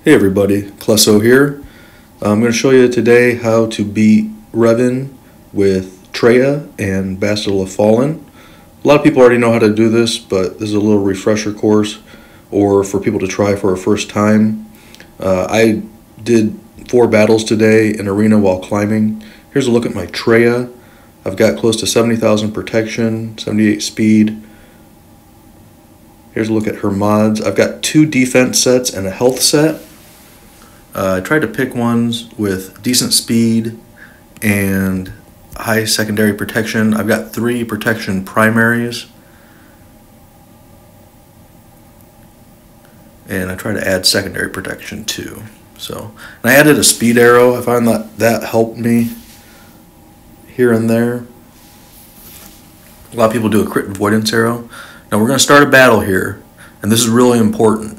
Hey everybody, Klesso here. I'm going to show you today how to beat Revan with Traya and Bastille of Fallen. A lot of people already know how to do this, but this is a little refresher course or for people to try for a first time. I did 4 battles today in arena while climbing. Here's a look at my Traya. I've got close to 70,000 protection, 78 speed. Here's a look at her mods. I've got 2 defense sets and a health set. I tried to pick ones with decent speed and high secondary protection. I've got 3 protection primaries. And I try to add secondary protection too. And I added a speed arrow. I find that helped me here and there. A lot of people do a crit avoidance arrow. Now we're going to start a battle here, and this is really important.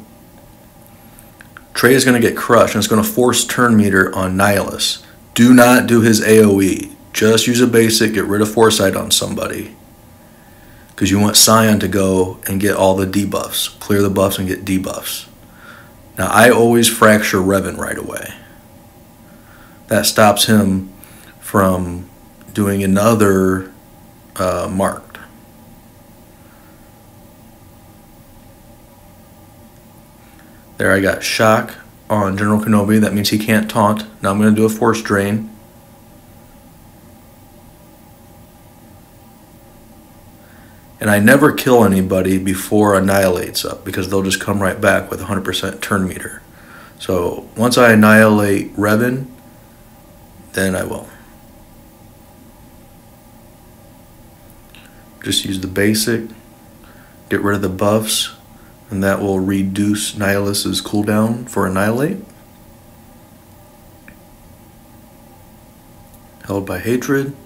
Trey is going to get crushed, and it's going to force turn meter on Nihilus. Do not do his AoE. Just use a basic, get rid of foresight on somebody. Because you want Scion to go and get all the debuffs. Clear the buffs and get debuffs. Now I always fracture Revan right away. That stops him from doing another marked. There I got shock on General Kenobi. That means he can't taunt. Now I'm going to do a force drain. And I never kill anybody before Annihilate's up because they'll just come right back with 100% turn meter. So once I annihilate Revan, then I will. Just use the basic, get rid of the buffs, and that will reduce Nihilus's cooldown for Annihilate. Held by Hatred.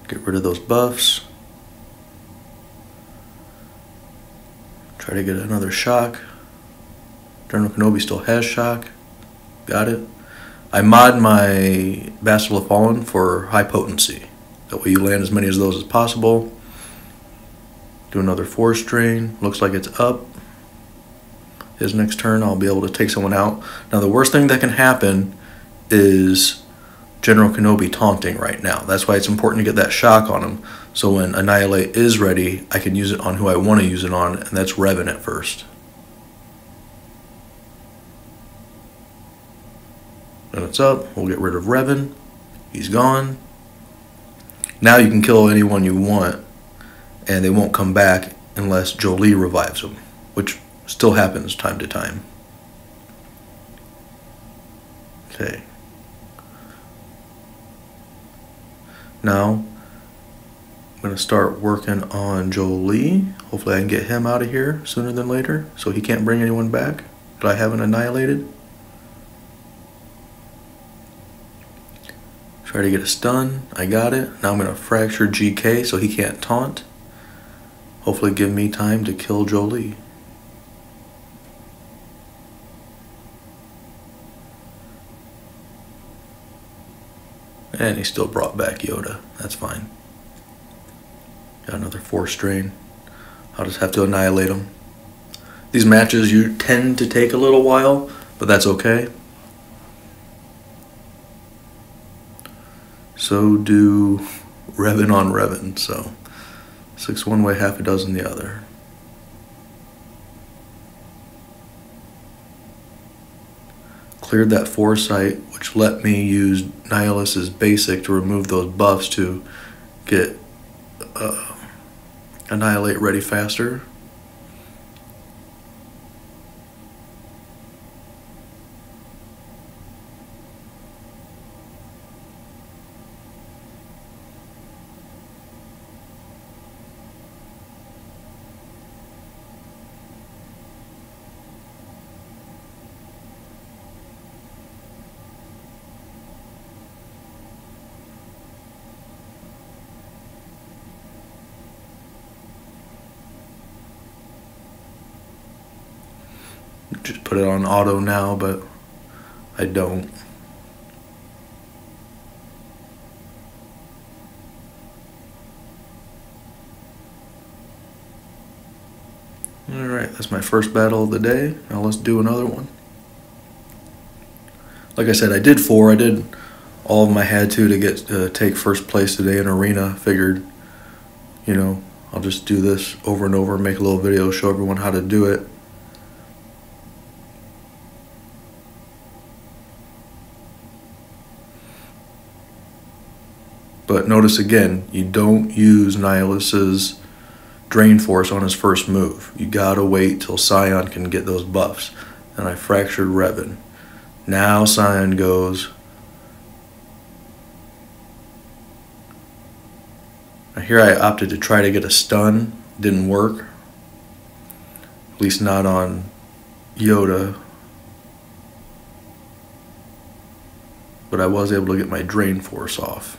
Get rid of those buffs. Try to get another shock. General Kenobi still has shock. Got it. I mod my Bastille of Fallen for high potency. That way you land as many of those as possible. Do another force drain. Looks like it's up. His next turn I'll be able to take someone out. Now the worst thing that can happen is General Kenobi taunting right now. That's why it's important to get that shock on him. So when Annihilate is ready, I can use it on who I want to use it on, and that's Revan at first. When it's up, we'll get rid of Revan. He's gone. Now you can kill anyone you want, and they won't come back unless Jolie revives them, which still happens time to time. Okay. Now, I'm going to start working on Jolie. Hopefully I can get him out of here sooner than later, so he can't bring anyone back that I haven't annihilated. Try to get a stun. I got it. Now I'm going to fracture GK so he can't taunt. Hopefully give me time to kill Jolie. And he still brought back Yoda. That's fine. Got another force drain. I'll just have to annihilate him. These matches you tend to take a little while, but that's okay. So do Revan on Revan. So 6 one way, half a dozen the other. Cleared that foresight, which let me use Nihilus's basic to remove those buffs to get Annihilate ready faster. Just put it on auto now, but I don't. Alright, that's my first battle of the day. Now let's do another one. Like I said, I did 4. I did all of them I had to get take first place today in arena. Figured, you know, I'll just do this over and over, make a little video, show everyone how to do it. But notice again, you don't use Nihilus's Drain Force on his first move. You gotta wait till Scion can get those buffs. And I fractured Revan. Now Scion goes. Now here I opted to try to get a stun. Didn't work. At least not on Yoda. But I was able to get my Drain Force off.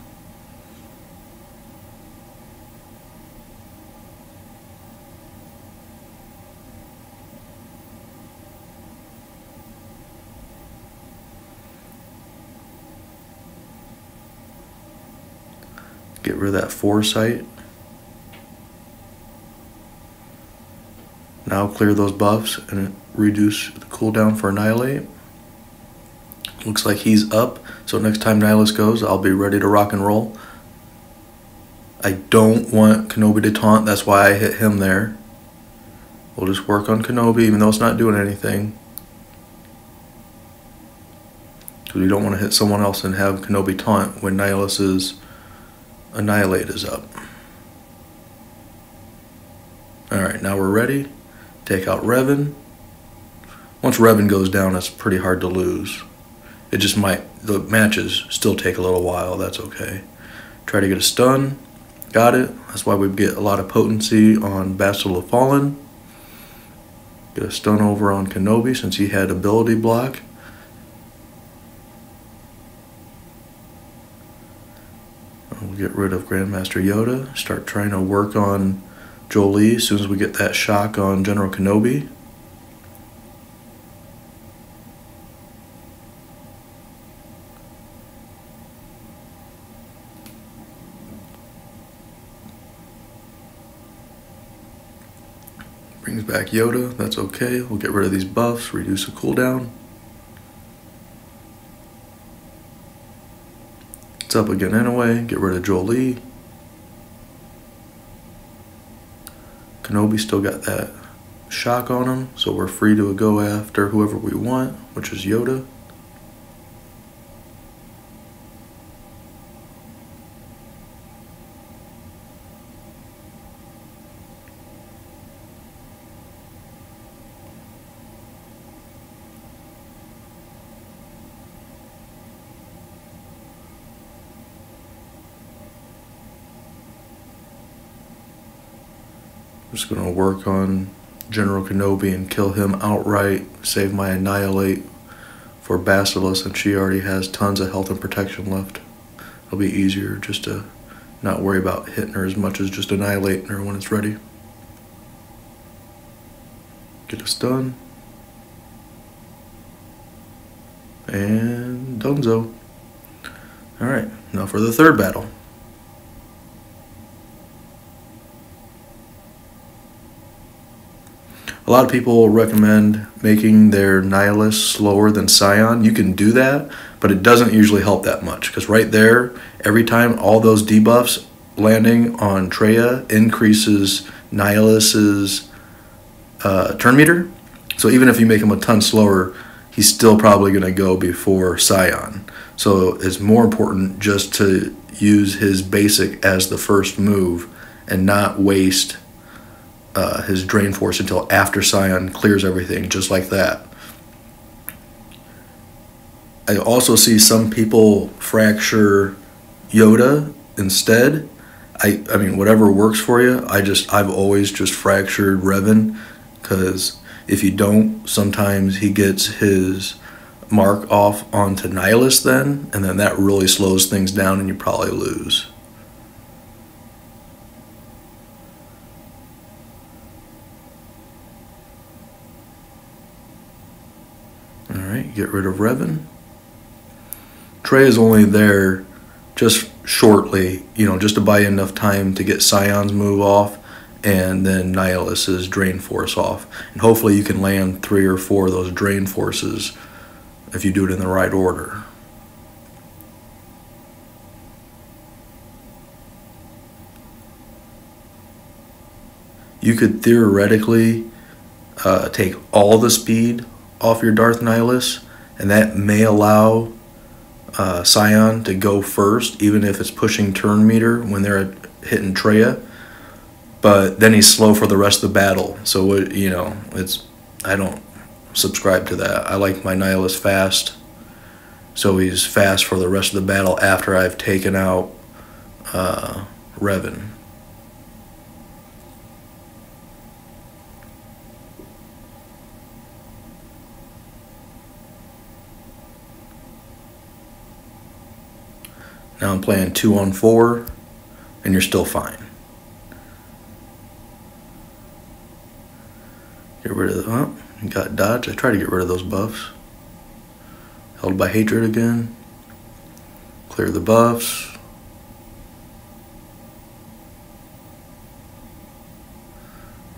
Get rid of that foresight. Now clear those buffs and reduce the cooldown for Annihilate. Looks like he's up, so next time Nihilus goes, I'll be ready to rock and roll. I don't want Kenobi to taunt, that's why I hit him there. We'll just work on Kenobi, even though it's not doing anything. Because we don't want to hit someone else and have Kenobi taunt when Nihilus's Annihilate is up. Alright, now we're ready. Take out Revan. Once Revan goes down, it's pretty hard to lose. It just might, the matches still take a little while, that's okay. Try to get a stun. Got it. That's why we get a lot of potency on Bastille of Fallen. Get a stun over on Kenobi since he had ability block. We'll get rid of Grandmaster Yoda. Start trying to work on Jolie as soon as we get that shock on General Kenobi. Brings back Yoda. That's okay. We'll get rid of these buffs, reduce the cooldown. It's up again anyway. Get rid of Jolie. Kenobi still got that shock on him, so we're free to go after whoever we want, which is Yoda. I'm just going to work on General Kenobi and kill him outright, save my Annihilate for Bastila since she already has tons of health and protection left. It'll be easier just to not worry about hitting her as much as just annihilating her when it's ready. Get a stun. And donezo. Alright, now for the third battle. A lot of people recommend making their Nihilus slower than Scion. You can do that, but it doesn't usually help that much. Because right there, every time all those debuffs landing on Traya increases Nihilus's turn meter. So even if you make him a ton slower, he's still probably going to go before Scion. So it's more important just to use his basic as the first move and not waste his Drain Force until after Scion clears everything, just like that. I also see some people fracture Yoda instead. I mean, whatever works for you. I've always just fractured Revan, because if you don't, sometimes he gets his mark off onto Nihilus then, and then that really slows things down and you probably lose. Alright, get rid of Revan. Trey is only there just shortly, you know, just to buy enough time to get Scion's move off and then Nihilus's Drain Force off. And hopefully you can land 3 or 4 of those Drain Forces if you do it in the right order. You could theoretically take all the speed off your Darth Nihilus, and that may allow Scion to go first, even if it's pushing turn meter when they're hitting Traya. But then he's slow for the rest of the battle, so you know, I don't subscribe to that. I like my Nihilus fast, so he's fast for the rest of the battle after I've taken out Revan. Now I'm playing 2-on-4, and you're still fine. Get rid of the, oh, you got dodge. I try to get rid of those buffs. Held by hatred again. Clear the buffs.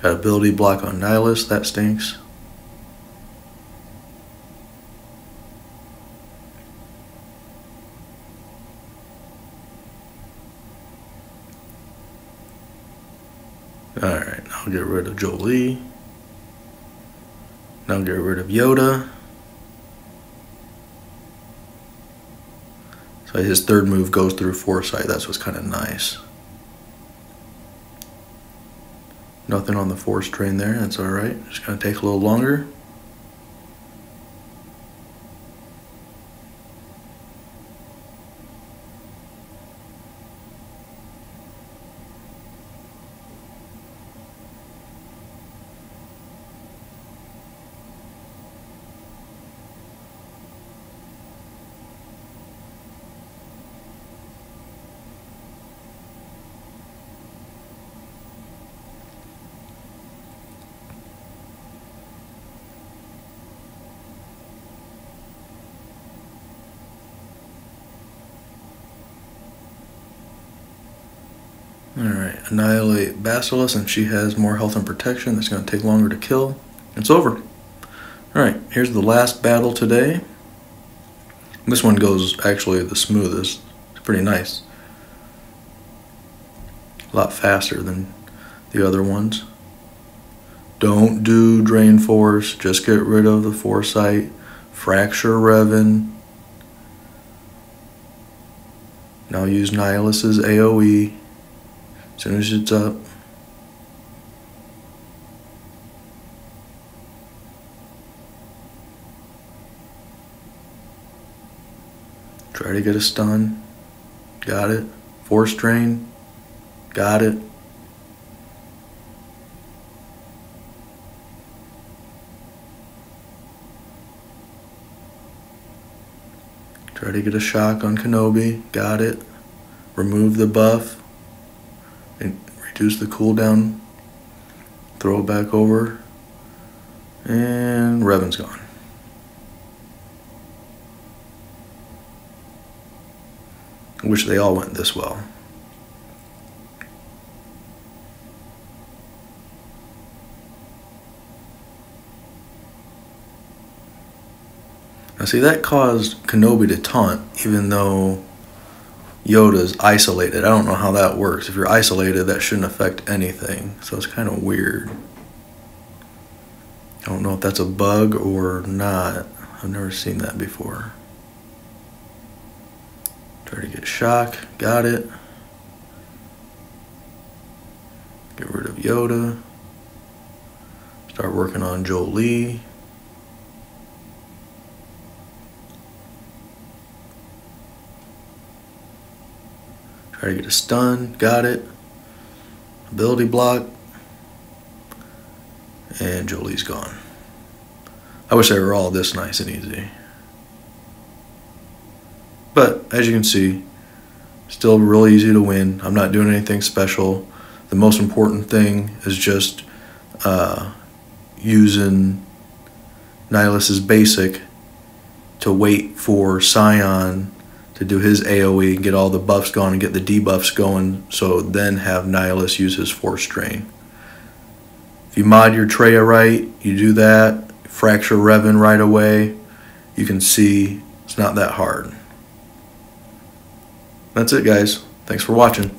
Got ability block on Nihilus, that stinks. Alright, I'll get rid of Jolie. Now get rid of Yoda. So his third move goes through Foresight. That's what's kind of nice. Nothing on the Force Drain there. That's alright. Just going to take a little longer. Alright, annihilate Basilisk, and she has more health and protection. That's going to take longer to kill. It's over. Alright, here's the last battle today. This one goes actually the smoothest. It's pretty nice. A lot faster than the other ones. Don't do Drain Force. Just get rid of the Foresight. Fracture Revan. Now use Nihilus's AoE. As soon as it's up. Try to get a stun. Got it. Force Drain. Got it. Try to get a shock on Kenobi. Got it. Remove the buff. And reduce the cooldown. Throw it back over. And Revan's gone. I wish they all went this well. Now see, that caused Kenobi to taunt, even though Yoda's isolated. I don't know how that works. If you're isolated, that shouldn't affect anything. So it's kind of weird. I don't know if that's a bug or not. I've never seen that before. Try to get shock. Got it. Get rid of Yoda. Start working on Jolie. Try to get a stun. Got it. Ability block. And Jolie's gone. I wish they were all this nice and easy. But as you can see, still really easy to win. I'm not doing anything special. The most important thing is just using Nihilus's basic to wait for Scion to do his AoE and get all the buffs going and get the debuffs going, so then have Nihilus use his Force Drain. you mod your Traya right, you do that, fracture Revan right away, you can see it's not that hard. That's it, guys. Thanks for watching.